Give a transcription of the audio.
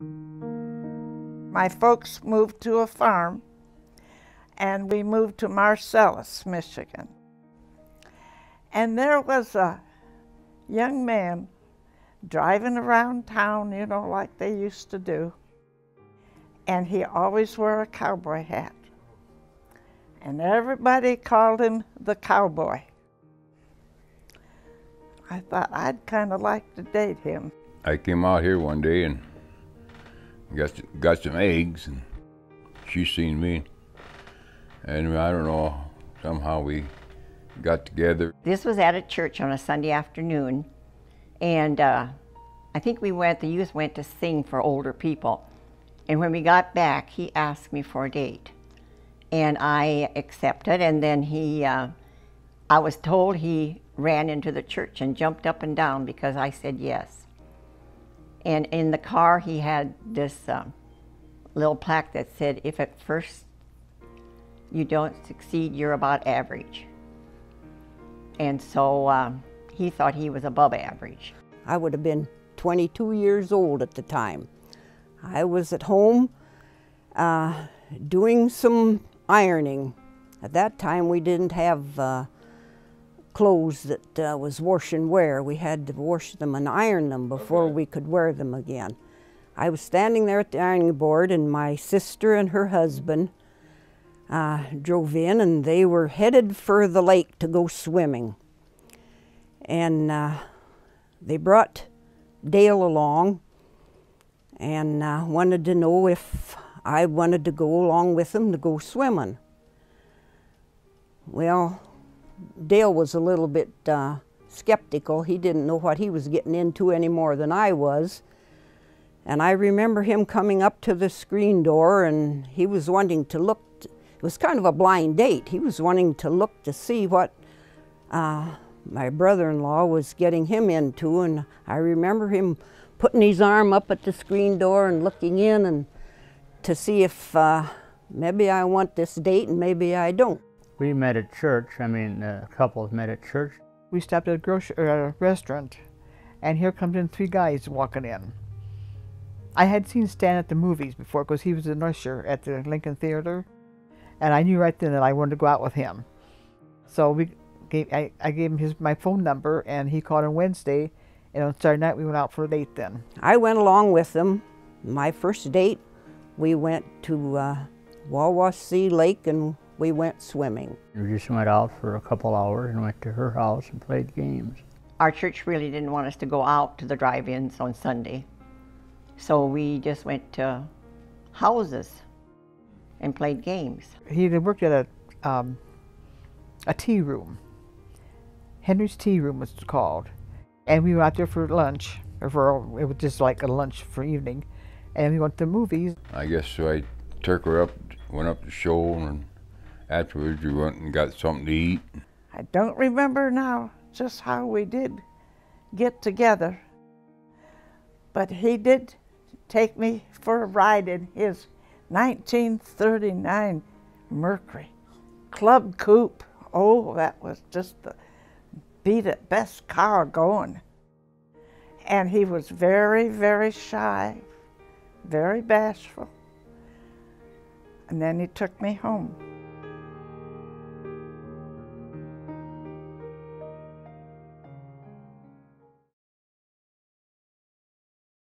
My folks moved to a farm, and we moved to Marcellus, Michigan. And there was a young man driving around town, you know, like they used to do. And he always wore a cowboy hat. And everybody called him the cowboy. I thought I'd kind of like to date him. I came out here one day and got some eggs, and she seen me. And I don't know, somehow we got together. This was at a church on a Sunday afternoon, and I think the youth went to sing for older people. And when we got back, he asked me for a date. And I accepted, and then I was told he ran into the church and jumped up and down because I said yes. And in the car, he had this little plaque that said, "If at first you don't succeed, you're about average." And so he thought he was above average. I would have been 22 years old at the time. I was at home doing some ironing. At that time, we didn't have clothes that was wash and wear. We had to wash them and iron them before we could wear them again. I was standing there at the ironing board, and my sister and her husband drove in, and they were headed for the lake to go swimming. And they brought Dale along and wanted to know if I wanted to go along with them to go swimming. Well, Dale was a little bit skeptical. He didn't know what he was getting into any more than I was. And I remember him coming up to the screen door, and he was wanting to look. It was kind of a blind date. He was wanting to look to see what my brother-in-law was getting him into, and I remember him putting his arm up at the screen door and looking in and to see if maybe I want this date and maybe I don't. We met at church. Couples met at church. We stopped at a restaurant, and here comes in 3 guys walking in. I had seen Stan at the movies before because he was an usher at the Lincoln Theater, and I knew right then that I wanted to go out with him. So I gave him my phone number, and he called on Wednesday, and on Saturday night we went out for a date then. I went along with them. My first date, we went to Wawasee Lake and we went swimming. We just went out for a couple hours and went to her house and played games. Our church really didn't want us to go out to the drive-ins on Sunday, so we just went to houses and played games. He had worked at a tea room. Henry's Tea Room was called. And we went out there for lunch, it was just like a lunch for evening, and we went to the movies. I guess so I took her up, went up the show, and afterwards we went and got something to eat. I don't remember now just how we did get together, but he did take me for a ride in his 1939 Mercury Club Coupe. Oh, that was just the best car going. And he was very, very shy, very bashful. And then he took me home.